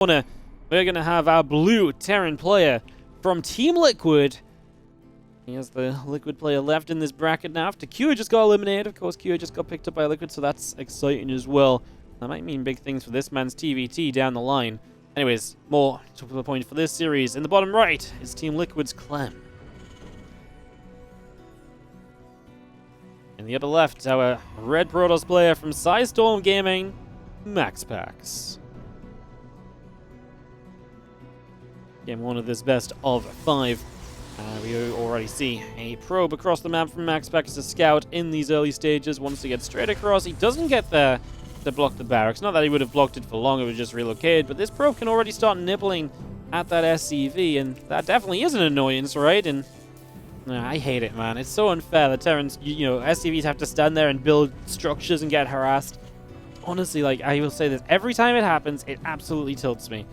corner, we're going to have our blue Terran player from Team Liquid. He has the Liquid player left in this bracket now after Q just got eliminated. Of course, Q just got picked up by Liquid, so that's exciting as well. That might mean big things for this man's TvT down the line. Anyways, more to the point for this series. In the bottom right is Team Liquid's Clem. In the upper left, our red Protoss player from Storm Gaming, MaxPax. Game one of this best of 5. We already see a probe across the map from MaxPax as a scout in these early stages. Wants to get straight across. He doesn't get there to block the barracks. Not that he would have blocked it for long, it was just relocated. But this probe can already start nibbling at that SCV, and that definitely is an annoyance, right? And I hate it, man. It's so unfair that Terrans, you know, SCVs have to stand there and build structures and get harassed. Honestly, like, I will say this, every time it happens, it absolutely tilts me.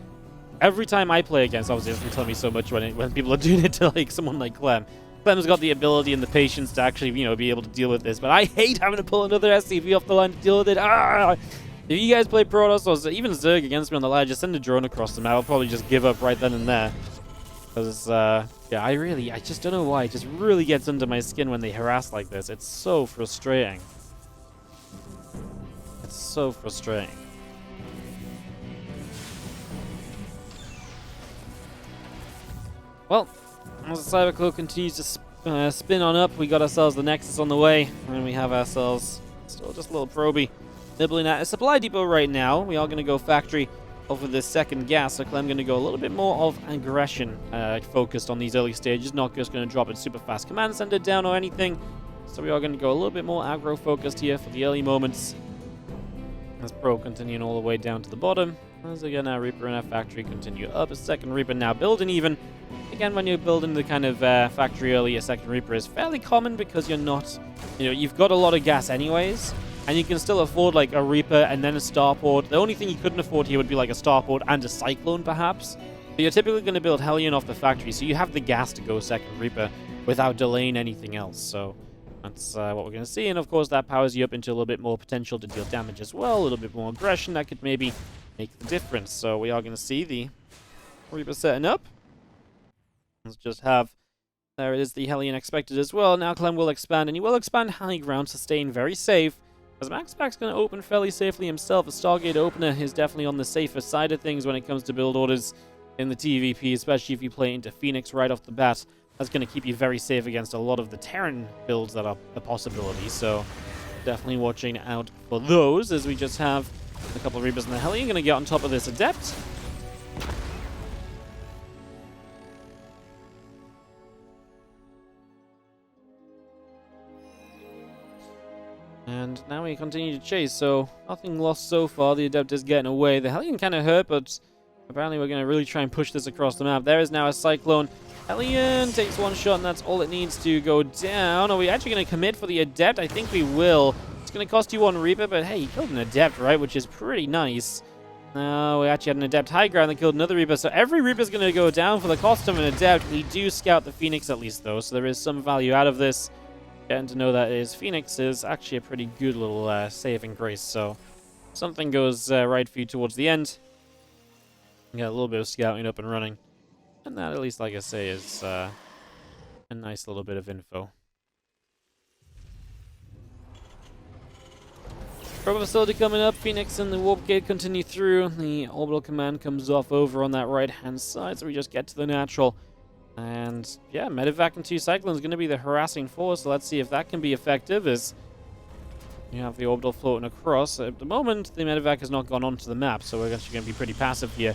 Every time I play against, obviously it doesn't tell me so much when people are doing it to like someone like Clem. Clem's got the ability and the patience to actually, you know, be able to deal with this, but I hate having to pull another SCV off the line to deal with it. If you guys play Protoss or even Zerg against me on the line, just send a drone across the map. I'll probably just give up right then and there. Because, yeah, I just don't know why. It just really gets under my skin when they harass like this. It's so frustrating. It's so frustrating. Well, as the Cyberclaw continues to spin on up, we got ourselves the Nexus on the way, and we have ourselves still just a little probey nibbling at a supply depot right now. We are going to go factory over this second gas, so Clem going to go a little bit more of aggression focused on these early stages, not just going to drop it super fast command center down or anything. So we are going to go a little bit more aggro focused here for the early moments. As Pro continuing all the way down to the bottom. As again, our Reaper and our factory continue up. A second Reaper now building even. Again, when you're building the kind of factory early, a second Reaper is fairly common because you're not, you know, you've got a lot of gas anyways, and you can still afford like a Reaper and then a Starport. The only thing you couldn't afford here would be like a Starport and a Cyclone perhaps. But you're typically going to build Hellion off the factory, so you have the gas to go second Reaper without delaying anything else. So that's what we're going to see, and of course that powers you up into a little bit more potential to deal damage as well, a little bit more aggression that could maybe make the difference. So we are going to see the Reaper setting up. Let's just have, there it is, the Hellion expected as well. Now Clem will expand, and he will expand high ground, so staying very safe. As MaxPax going to open fairly safely himself, a Stargate opener is definitely on the safer side of things when it comes to build orders in the TvP, especially if you play into Phoenix right off the bat. That's going to keep you very safe against a lot of the Terran builds that are a possibility, so definitely watching out for those, as we just have a couple of Reapers in the Hellion going to get on top of this Adept. And now we continue to chase, so nothing lost so far. The Adept is getting away. The Hellion kind of hurt, but apparently we're going to really try and push this across the map. There is now a Cyclone. Hellion takes one shot, and that's all it needs to go down. Are we actually going to commit for the Adept? I think we will. It's going to cost you one Reaper, but hey, you killed an Adept, right? Which is pretty nice. Now, we actually had an Adept high ground that killed another Reaper, so every Reaper is going to go down for the cost of an Adept. We do scout the Phoenix at least, though, so there is some value out of this. Getting to know that is Phoenix is actually a pretty good little saving grace, so something goes right for you towards the end. You got a little bit of scouting up and running, and that, at least, like I say, is a nice little bit of info. Probe facility coming up. Phoenix and the Warp Gate continue through. The orbital command comes off over on that right-hand side, so we just get to the natural. And yeah, Medevac and 2 Cyclones is going to be the harassing force, so let's see if that can be effective, as you have the orbital floating across. At the moment, the Medevac has not gone onto the map, so we're actually going to be pretty passive here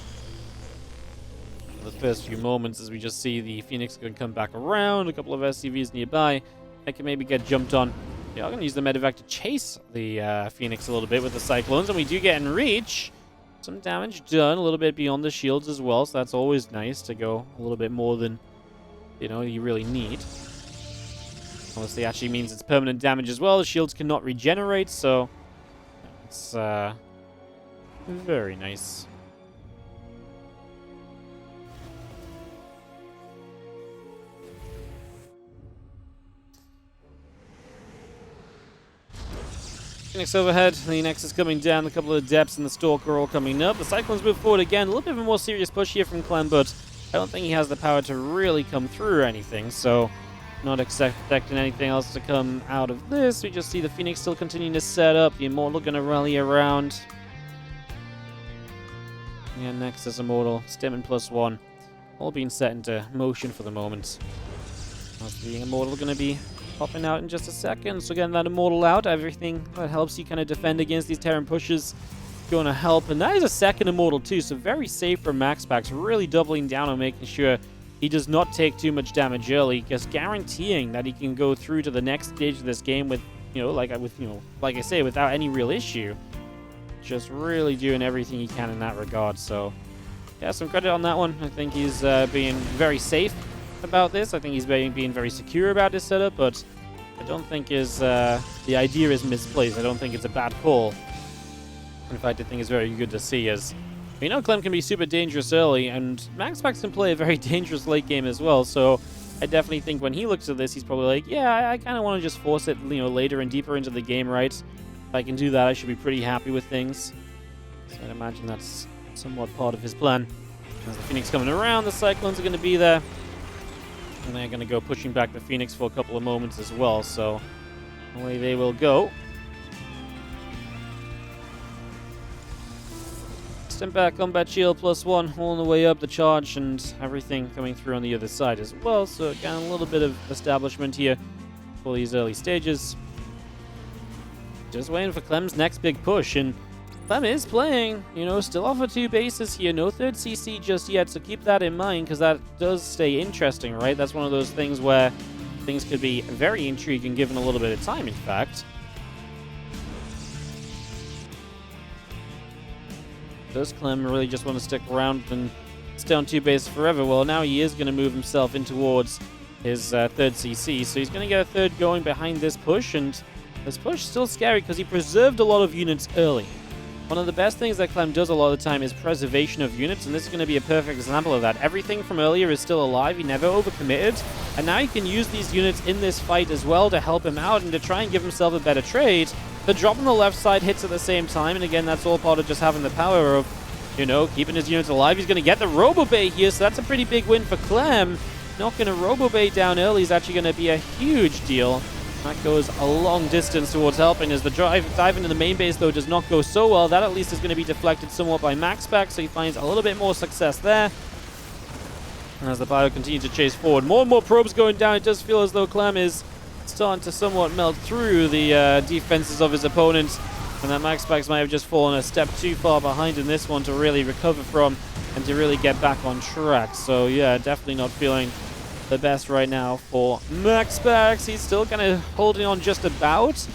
for the first few moments, as we just see the Phoenix going to come back around, a couple of SCVs nearby. They can maybe get jumped on. Yeah, I'm going to use the Medevac to chase the Phoenix a little bit with the Cyclones, and we do get in reach. Some damage done, a little bit beyond the shields as well, so that's always nice to go a little bit more than, you know, you really need. Obviously, actually means it's permanent damage as well. The shields cannot regenerate, so it's very nice. Phoenix overhead, the Nexus coming down, a couple of Depths and the Stalker all coming up. The Cyclones move forward again, a little bit of a more serious push here from Clem, but I don't think he has the power to really come through or anything, so not expecting anything else to come out of this. We just see the Phoenix still continuing to set up, the Immortal going to rally around. Yeah, Nexus, Immortal, Stimmen +1, all being set into motion for the moment. The Immortal going to be popping out in just a second, so getting that Immortal out, everything that helps you kind of defend against these Terran pushes going to help. And that is a second Immortal too, so very safe for MaxPax, really doubling down on making sure he does not take too much damage early, just guaranteeing that he can go through to the next stage of this game with, like I say, without any real issue. Just really doing everything he can in that regard. So yeah, some credit on that one. I think he's being very safe about this. I think he's being very secure about this setup, but I don't think the idea is misplaced. I don't think it's a bad call. In fact, I think it's very good to see, as we know Clem can be super dangerous early, and MaxPax can play a very dangerous late game as well, so I definitely think when he looks at this, he's probably like, yeah, I kind of want to just force it, later and deeper into the game, right? If I can do that, I should be pretty happy with things. So I'd imagine that's somewhat part of his plan. As the Phoenix coming around, the Cyclones are going to be there. And they're going to go pushing back the Phoenix for a couple of moments as well, so away they will go. Step back, combat shield +1, all the way up, the charge and everything coming through on the other side as well. So again, a little bit of establishment here for these early stages. Just waiting for Clem's next big push, and Clem is playing, still off of 2 bases here, no third CC just yet, so keep that in mind, because that does stay interesting, right? That's one of those things where things could be very intriguing given a little bit of time, in fact. Does Clem really just want to stick around and stay on 2 bases forever? Well, now he is going to move himself in towards his third CC, so he's going to get a third going behind this push, and this push is still scary because he preserved a lot of units early. One of the best things that Clem does a lot of the time is preservation of units, and this is going to be a perfect example of that. Everything from earlier is still alive, he never overcommitted, and now he can use these units in this fight as well to help him out and to try and give himself a better trade. The drop on the left side hits at the same time, and again, that's all part of just having the power of, keeping his units alive. He's going to get the Robo-Bay here, so that's a pretty big win for Clem. Knocking a Robo-Bay down early is actually going to be a huge deal. That goes a long distance towards helping, as the dive into the main base, though, does not go so well. That at least is going to be deflected somewhat by MaxPax, so he finds a little bit more success there. And as the Bio continues to chase forward, more and more probes going down, it does feel as though Clem is starting to somewhat melt through the defenses of his opponent, and that MaxPax might have just fallen a step too far behind in this one to really recover from and to really get back on track. So yeah, definitely not feeling the best right now for MaxPax. He's still kind of holding on just about,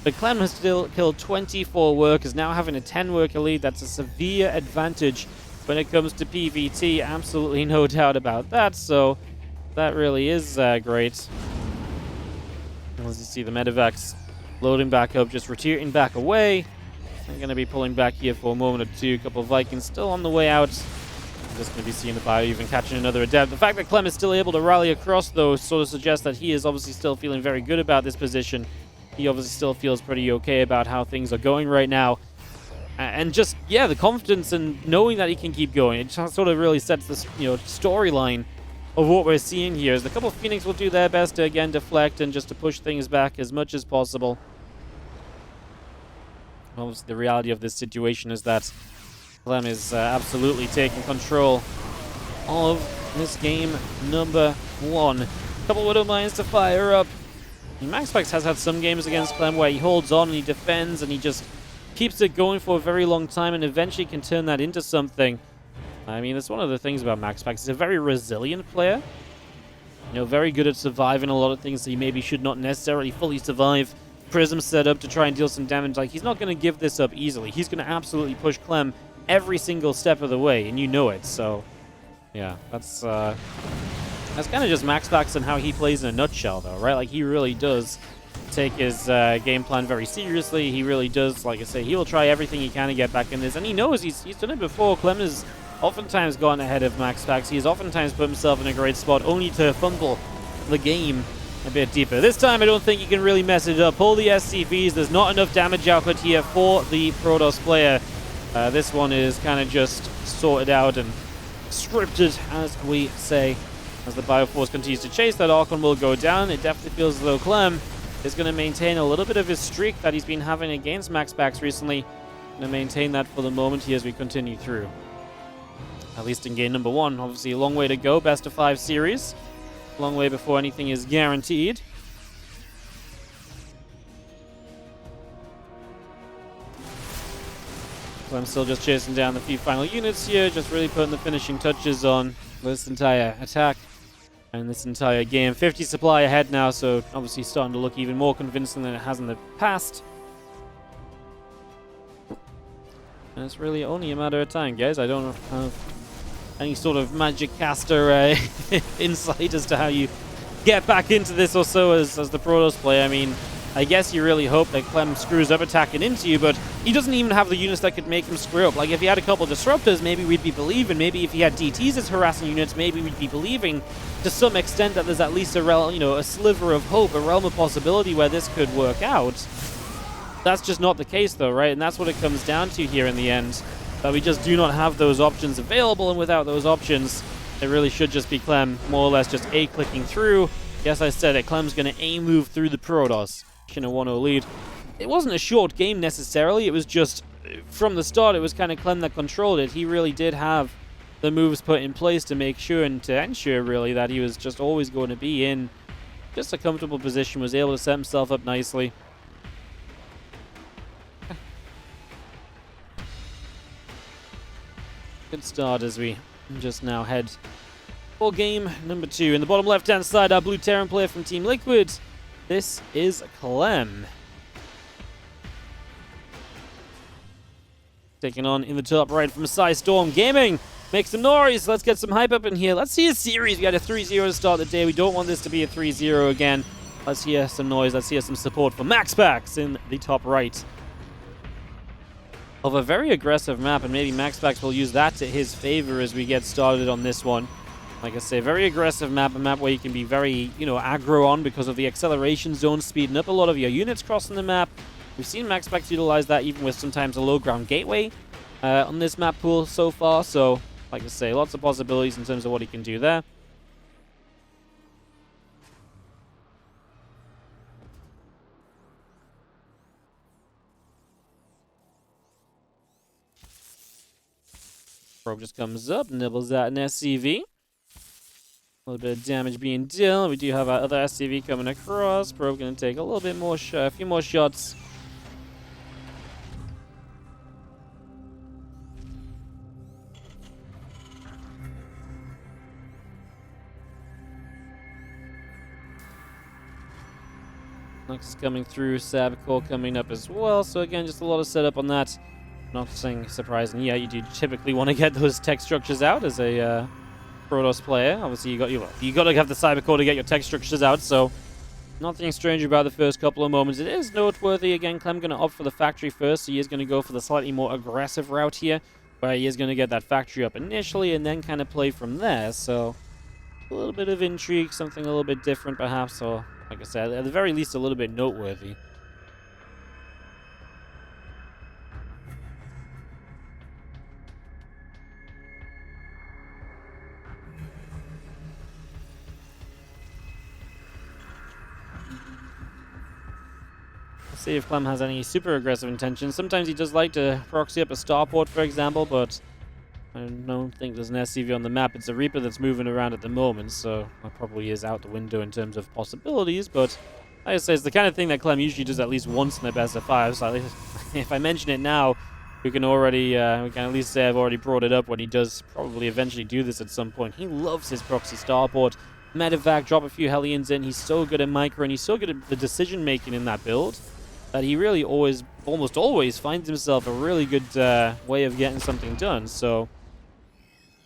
but Clem has still killed 24 workers, now having a 10 worker lead. That's a severe advantage when it comes to PvT, absolutely no doubt about that, so that really is great. As you see the medevacs loading back up, just retreating back away. I'm going to be pulling back here for a moment or two. A couple of Vikings still on the way out. I'm just going to be seeing the Bio even catching another Adept. The fact that Clem is still able to rally across, though, sort of suggests that he is obviously still feeling very good about this position. He obviously still feels pretty okay about how things are going right now. And just, yeah, the confidence and knowing that he can keep going. It just sort of really sets the storyline of what we're seeing here. As the couple of Phoenix will do their best to, again, deflect and just to push things back as much as possible. Obviously, the reality of this situation is that Clem is absolutely taking control of this game number 1. Couple Widow Mines to fire up. MaxPax has had some games against Clem where he holds on and he defends and he just keeps it going for a very long time and eventually can turn that into something. I mean, that's one of the things about MaxPax. He's a very resilient player. Very good at surviving a lot of things that he maybe should not necessarily fully survive. Prism set up to try and deal some damage. Like, he's not going to give this up easily. He's going to absolutely push Clem every single step of the way, and you know it. So, yeah, that's kind of just MaxPax and how he plays in a nutshell, though, right? Like, he really does take his game plan very seriously. He really does, like I say, he will try everything he can to get back in this, and he knows he's done it before. Clem has oftentimes gone ahead of MaxPax. He has oftentimes put himself in a great spot, only to fumble the game a bit deeper. This time, I don't think you can really mess it up. Pull the SCVs. There's not enough damage output here for the Protoss player. This one is kind of just sorted out and scripted, as we say. As the Bioforce continues to chase, that Archon will go down. It definitely feels as though Clem is going to maintain a little bit of his streak that he's been having against MaxPax recently. Going to maintain that for the moment here as we continue through. At least in game number 1. Obviously, a long way to go. Best of 5 series. Long way before anything is guaranteed. So I'm still just chasing down the few final units here, just really putting the finishing touches on this entire attack and this entire game. 50 supply ahead now, so obviously starting to look even more convincing than it has in the past. And it's really only a matter of time, guys. I don't have any sort of magic caster insight as to how you get back into this or so as the Protoss play. I mean, I guess you really hope that Clem screws up attacking into you, but he doesn't even have the units that could make him screw up. Like, if he had a couple disruptors, maybe we'd be believing. Maybe if he had DTs as harassing units, maybe we'd be believing to some extent that there's at least a sliver of hope, a realm of possibility where this could work out. That's just not the case, though, right? And that's what it comes down to here in the end. That we just do not have those options available, and without those options, it really should just be Clem more or less just A-clicking through. Yes, I said it. Clem's going to A-move through the Protoss. In a 1-0 lead. It wasn't a short game necessarily. It was just, from the start, it was kind of Clem that controlled it. He really did have the moves put in place to make sure and to ensure, really, that he was just always going to be in just a comfortable position, was able to set himself up nicely. Good start as we just now head for game number 2. In the bottom left-hand side, our blue Terran player from Team Liquid. This is Clem. Taking on in the top right from Storm Gaming. Make some noise. Let's get some hype up in here. Let's see a series. We had a 3-0 to start the day. We don't want this to be a 3-0 again. Let's hear some noise. Let's hear some support for MaxPax in the top right of a very aggressive map, and maybe MaxPax will use that to his favor as we get started on this one. Like I say, very aggressive map, a map where you can be very, aggro on because of the acceleration zone, speeding up a lot of your units crossing the map. We've seen MaxPax utilize that even with sometimes a low ground gateway on this map pool so far. So, like I say, lots of possibilities in terms of what he can do there. Probe just comes up, nibbles out an SCV. A little bit of damage being dealt. We do have our other SCV coming across. Probe going to take a little bit more, a few more shots. Next is coming through. Sabcore coming up as well. So again, just a lot of setup on that. Nothing surprising. Yeah, you do typically want to get those tech structures out as a Protoss player. Obviously, you got to have the Cybercore to get your tech structures out, so nothing strange about the first couple of moments. It is noteworthy. Again, Clem going to opt for the factory first, so he is going to go for the slightly more aggressive route here, where he is going to get that factory up initially and then kind of play from there. So a little bit of intrigue, something a little bit different perhaps, or like I said, at the very least a little bit noteworthy. See if Clem has any super aggressive intentions. Sometimes he does like to proxy up a starport, for example, but I don't think there's an SCV on the map. It's a Reaper that's moving around at the moment, so that probably is out the window in terms of possibilities, but like I say, it's the kind of thing that Clem usually does at least once in the best of 5, so if I mention it now, we can at least say I've already brought it up when he does probably eventually do this at some point. He loves his proxy starport. Medevac, drop a few Hellions in. He's so good at micro, and he's so good at the decision making in that build that he really almost always finds himself a really good way of getting something done. So,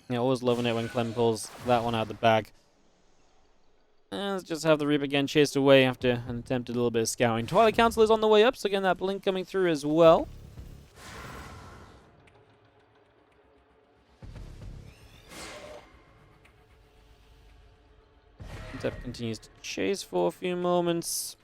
yeah, always loving it when Clem pulls that one out of the bag. And let's just have the Reaper again chased away after an attempted little bit of scouting. Twilight Council is on the way up, so again, that blink coming through as well. Step continues to chase for a few moments.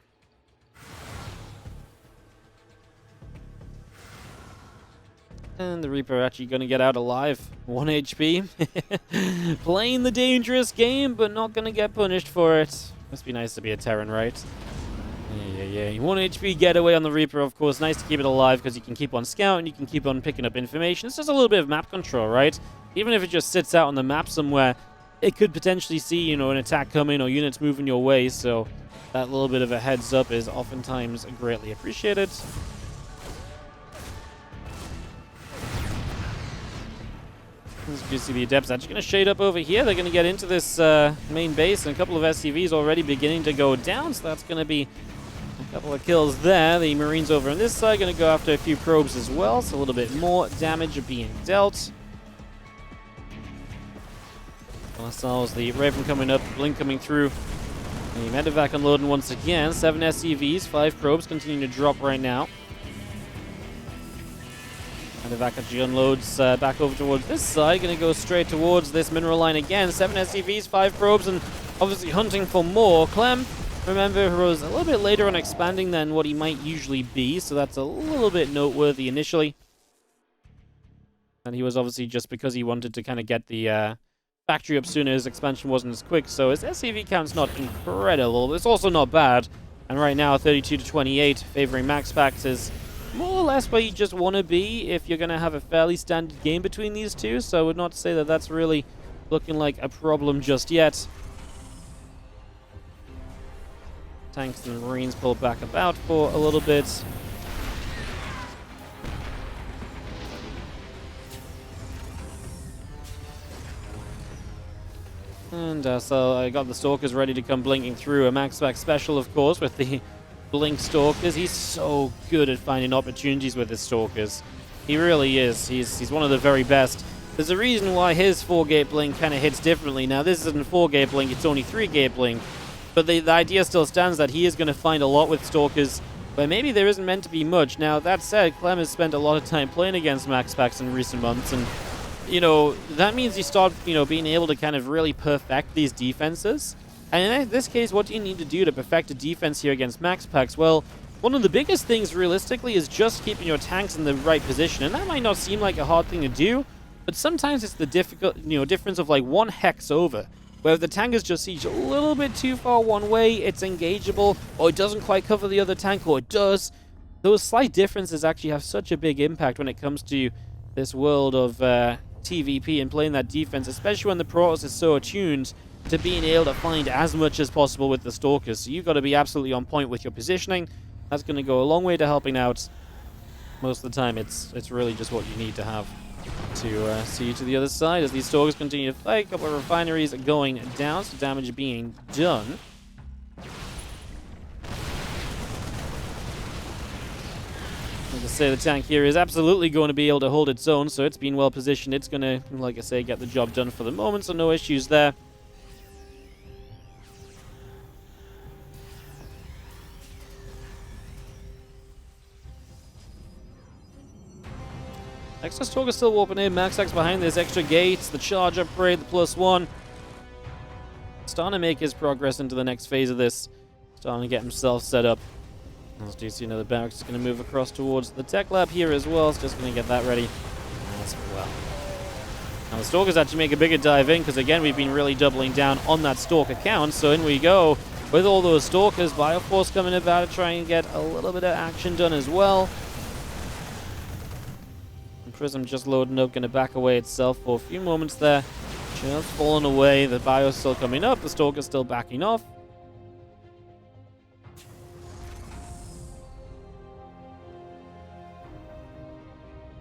And the Reaper actually going to get out alive. 1 HP. Playing the dangerous game, but not going to get punished for it. Must be nice to be a Terran, right? Yeah. 1 HP getaway on the Reaper, of course. Nice to keep it alive because you can keep on scouting, you can keep on picking up information. It's just a little bit of map control, right? Even if it just sits out on the map somewhere, it could potentially see, you know, an attack coming or units moving your way. So that little bit of a heads up is oftentimes greatly appreciated. As you see, the Adepts actually going to shade up over here. They're going to get into this main base, and a couple of SCVs already beginning to go down, so that's going to be a couple of kills there. The Marines over on this side going to go after a few probes as well, so a little bit more damage being dealt. Ourselves, the Raven coming up, Blink coming through. The Medevac unloading once again. 7 SCVs, 5 probes continuing to drop right now. Medevac actually unloads back over towards this side. Going to go straight towards this mineral line again. 7 SCVs, 5 probes, and obviously hunting for more. Clem, remember, was a little bit later on expanding than what he might usually be, so that's a little bit noteworthy initially. And he was obviously just because he wanted to kind of get the factory up sooner. His expansion wasn't as quick, so his SCV count's not incredible, but it's also not bad. And right now, 32 to 28, favoring MaxPax is more or less where you just want to be if you're going to have a fairly standard game between these two, so I would not say that that's really looking like a problem just yet. Tanks and Marines pull back about for a little bit. And so I got the Stalkers ready to come blinking through. A MaxPax special, of course, with the Blink Stalkers. He's so good at finding opportunities with his Stalkers. He really is. He's one of the very best. There's a reason why his 4-gate Blink kind of hits differently. Now, this isn't 4-gate Blink, it's only 3-gate Blink. But the idea still stands that he is going to find a lot with Stalkers where maybe there isn't meant to be much. Now, that said, Clem has spent a lot of time playing against MaxPax in recent months, and you know, that means you start, you know, being able to kind of really perfect these defenses. And in this case, what do you need to do to perfect a defense here against MaxPax? Well, one of the biggest things realistically is just keeping your tanks in the right position. And that might not seem like a hard thing to do, but sometimes it's the difference of like 1 hex over. Where if the tank is just sieged a little bit too far one way, it's engageable, or it doesn't quite cover the other tank, or it does. Those slight differences actually have such a big impact when it comes to this world of TvP and playing that defense, especially when the Protoss is so attuned to being able to find as much as possible with the Stalkers. So you've got to be absolutely on point with your positioning. That's going to go a long way to helping out. Most of the time, it's really just what you need to have to see you to the other side as these Stalkers continue to fight. A couple of refineries going down, so damage being done. Like I say, the tank here is absolutely going to be able to hold its own, so it's been well positioned. It's going to, like I say, get the job done for the moment, so no issues there. Extra Stalker still warping in. MaxPax behind this extra gates, the charge upgrade, the +1. Starting to make his progress into the next phase of this. Starting to get himself set up. As do you see, another barracks is going to move across towards the tech lab here as well. It's just going to get that ready as well. Now the Stalkers actually make a bigger dive in because again we've been really doubling down on that Stalker count. So in we go with all those Stalkers. Bioforce coming about to try and get a little bit of action done as well. Prism just loading up, going to back away itself for a few moments there. Just falling away. The Bio's still coming up. The Stalker's still backing off.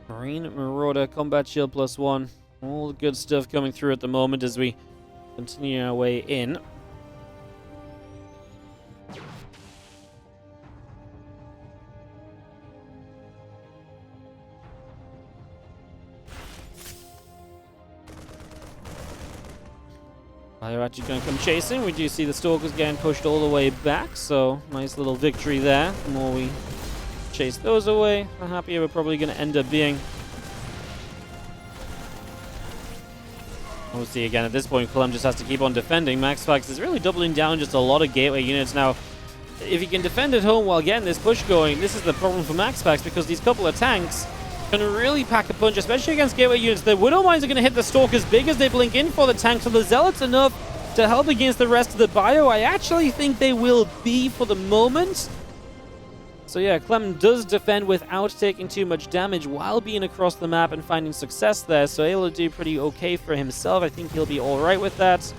Marine Marauder, Combat Shield +1. All the good stuff coming through at the moment as we continue our way in. They're actually going to come chasing. We do see the Stalkers getting pushed all the way back, so nice little victory there. The more we chase those away, the happier we're probably going to end up being. Obviously, again, at this point, Clem just has to keep on defending. MaxPax is really doubling down just a lot of gateway units. Now, if he can defend at home while getting this push going, this is the problem for MaxPax, because these couple of tanks can really pack a punch, especially against gateway units. The Widow Mines are going to hit the Stalkers big as they blink in for the tank, so the Zealots enough to help against the rest of the bio. I actually think they will be for the moment. So yeah, Clem does defend without taking too much damage while being across the map and finding success there, so able to do pretty okay for himself. I think he'll be alright with that.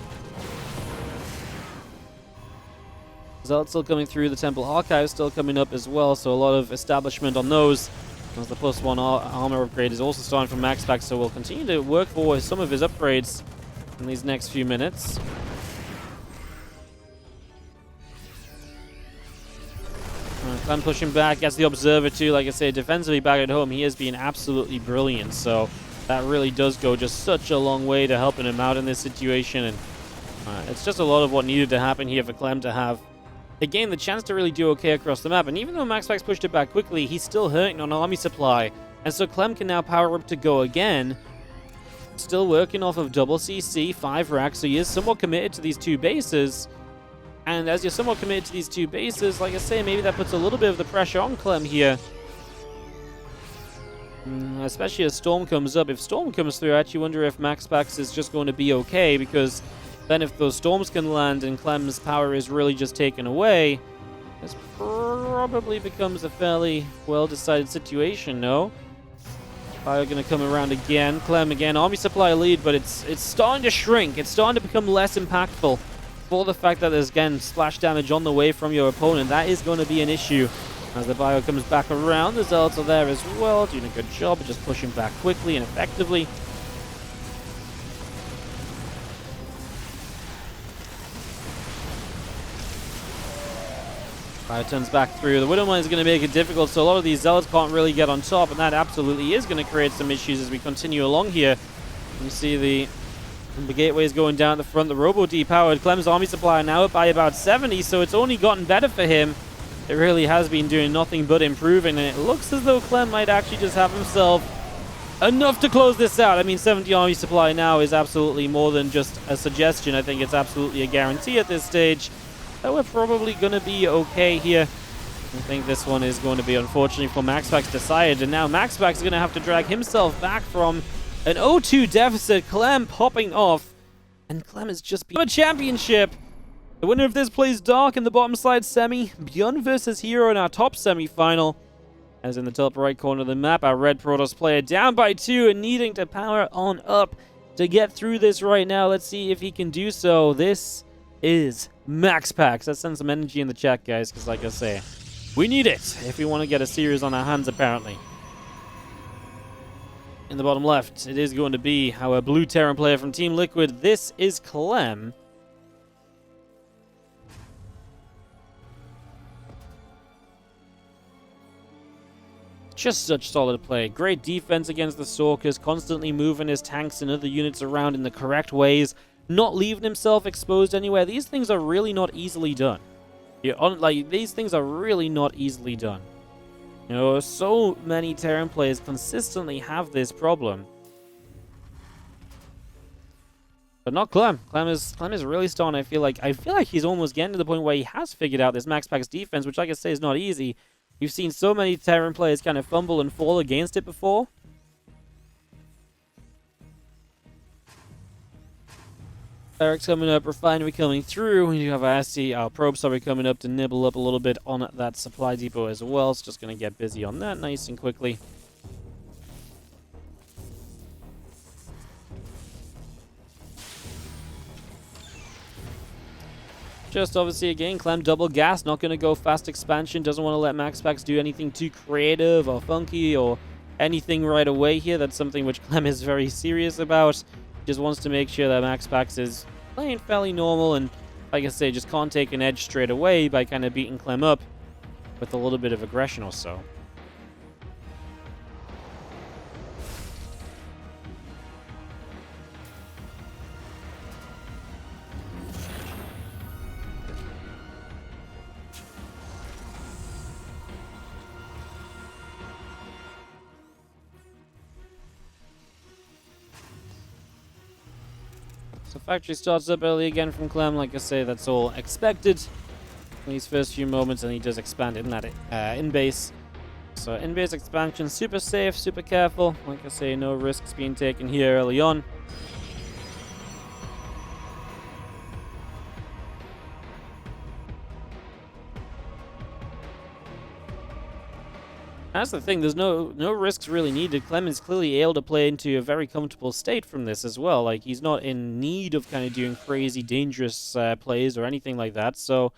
Zealot still coming through, the Temple Archive still coming up as well, so a lot of establishment on those. As the +1 armor upgrade is also starting from MaxPax, so we'll continue to work for some of his upgrades in these next few minutes. Clem pushing back, gets the Observer too. Like I say, defensively back at home, he has been absolutely brilliant, so that really does go just such a long way to helping him out in this situation, and it's just a lot of what needed to happen here for Clem to have again the chance to really do okay across the map. And even though MaxPax pushed it back quickly, he's still hurting on army supply, and so Clem can now power up to go again. Still working off of double CC, 5 racks, so he is somewhat committed to these 2 bases. And as you're somewhat committed to these 2 bases, like I say, maybe that puts a little bit of the pressure on Clem here. Especially as Storm comes up. If Storm comes through, I actually wonder if MaxPax is just going to be okay, because then if those Storms can land and Clem's power is really just taken away, this probably becomes a fairly well-decided situation, no? Fire going to come around again. Clem again, army supply lead, but it's starting to shrink. It's starting to become less impactful. For the fact that there's, again, splash damage on the way from your opponent, that is going to be an issue. As the bio comes back around, the Zealots are there as well, doing a good job of just pushing back quickly and effectively. Bio turns back through. The Widow Mine is going to make it difficult, so a lot of these Zealots can't really get on top, and that absolutely is going to create some issues as we continue along here. You see the gateway is going down at the front. The Robo depowered. Clem's army supply now up by about 70, so it's only gotten better for him. It really has been doing nothing but improving, and it looks as though Clem might actually just have himself enough to close this out. I mean, 70 army supply now is absolutely more than just a suggestion. I think it's absolutely a guarantee at this stage that we're probably going to be okay here. I think this one is going to be, unfortunately, for MaxPax decided, and now MaxPax is going to have to drag himself back from an 0-2 deficit. Clem popping off, and Clem has just been a championship. The winner of this plays Dark in the bottom side semi. Beyond versus Hero in our top semi-final. As in the top right corner of the map, our red Protoss player down by 2 and needing to power on up to get through this right now. Let's see if he can do so. This is MaxPax. Let's send some energy in the chat, guys, because like I say, we need it if we want to get a series on our hands, apparently. In the bottom left, it is going to be our blue Terran player from Team Liquid. This is Clem. Just such solid play. Great defense against the Stalkers, constantly moving his tanks and other units around in the correct ways, not leaving himself exposed anywhere. These things are really not easily done. These things are really not easily done. You know, so many Terran players consistently have this problem. But not Clem. Clem is really starting. I feel like he's almost getting to the point where he has figured out this MaxPax defense, which, like I say, is not easy. You've seen so many Terran players kind of fumble and fall against it before. Eric's coming up, Refinery coming through. We do have our Probe Survey coming up to nibble up a little bit on that supply depot as well. It's just going to get busy on that nice and quickly. Just obviously again, Clem double gas, not going to go fast expansion, doesn't want to let MaxPax do anything too creative or funky or anything right away here. That's something which Clem is very serious about. Just wants to make sure that MaxPax is playing fairly normal and, like I say, just can't take an edge straight away by kind of beating Clem up with a little bit of aggression or so. So Factory starts up early again from Clem. Like I say, that's all expected in these first few moments, and he does expand in that in-base. So in-base expansion, super safe, super careful. Like I say, no risks being taken here early on. That's the thing, there's no risks really needed. Clem is clearly able to play into a very comfortable state from this as well. Like, he's not in need of kind of doing crazy, dangerous plays or anything like that. So,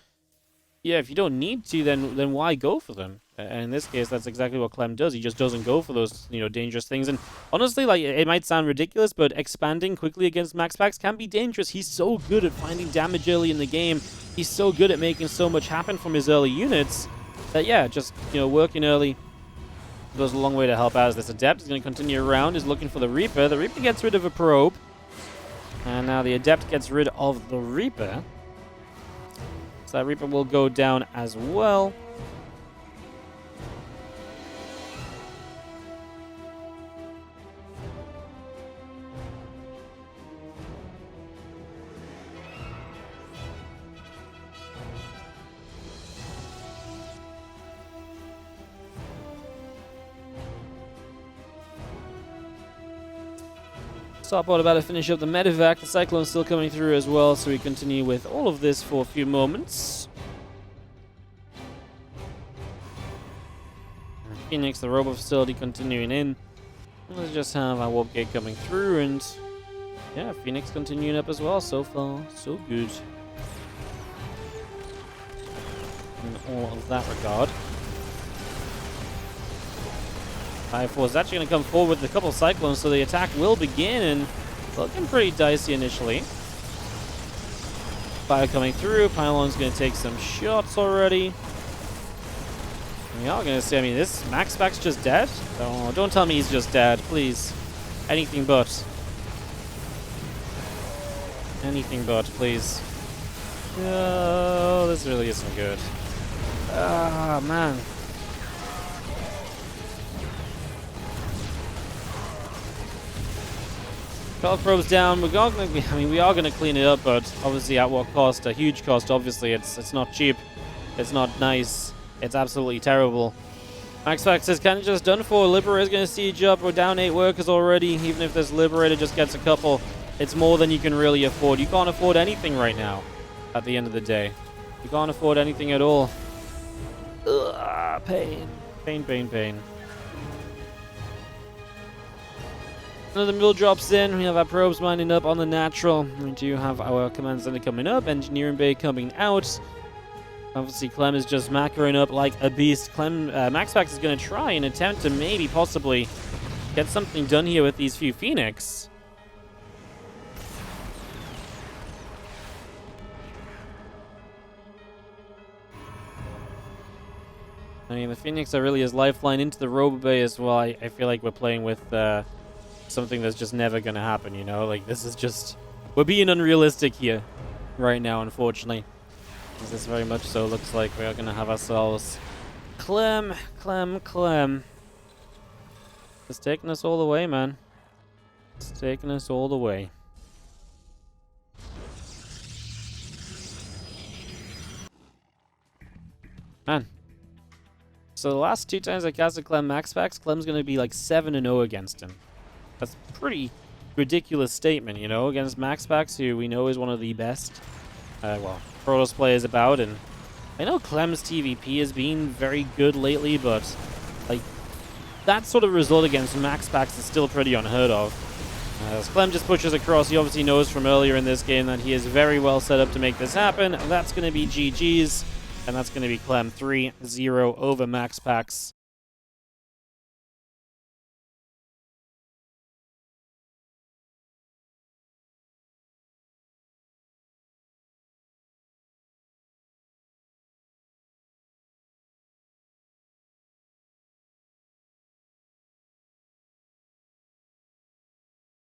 yeah, if you don't need to, then why go for them? And in this case, that's exactly what Clem does. He just doesn't go for those, dangerous things. And honestly, like, it might sound ridiculous, but expanding quickly against MaxPax can be dangerous. He's so good at finding damage early in the game. He's so good at making so much happen from his early units that, yeah, just, working early goes a long way to help out. As this Adept is going to continue around, is looking for the Reaper. The Reaper gets rid of a probe. And now the Adept gets rid of the Reaper. So that Reaper will go down as well. Starport about to finish up the medevac. The Cyclone's still coming through as well, so we continue with all of this for a few moments. Phoenix, the Robo Facility, continuing in. Let's just have our Warp Gate coming through, and yeah, Phoenix continuing up as well. So far, so good. In all of that regard. Fire is actually going to come forward with a couple of Cyclones, so the attack will begin, and looking pretty dicey initially. Fire coming through. Pylon's going to take some shots already. We are going to see, this MaxPax just dead? Oh, don't tell me he's just dead, please. Anything but. Anything but, please. Oh, this really isn't good. Ah, man. Call probes down. We are going to clean it up, but obviously at what cost? A huge cost. Obviously, it's not cheap. It's not nice. It's absolutely terrible. MaxPax is kind of just done for. Liberator is going to siege up. We're down 8 workers already. Even if this Liberator just gets a couple, it's more than you can really afford. You can't afford anything right now. At the end of the day, you can't afford anything at all. Ugh, pain, pain, pain, pain. Another mill drops in. We have our probes winding up on the natural. We do have our command center coming up. Engineering bay coming out. Obviously, Clem is just macroing up like a beast. MaxPax is going to try and attempt to maybe, possibly, get something done here with these few Phoenix. The Phoenix are really his lifeline into the Robo Bay as well. I feel like we're playing with something that's just never going to happen, Like, this is just... We're being unrealistic here right now, unfortunately. This very much so looks like we are going to have ourselves Clem. It's taking us all the way, man. It's taking us all the way. Man. So the last 2 times I casted Clem MaxPax, Clem's going to be like 7-0 against him. That's a pretty ridiculous statement, against MaxPax, who we know is one of the best, Protoss players about. And I know Clem's TvP has been very good lately, but like that sort of result against MaxPax is still pretty unheard of. As Clem just pushes across, he obviously knows from earlier in this game that he is very well set up to make this happen. That's going to be GG's, and that's going to be Clem 3-0 over MaxPax.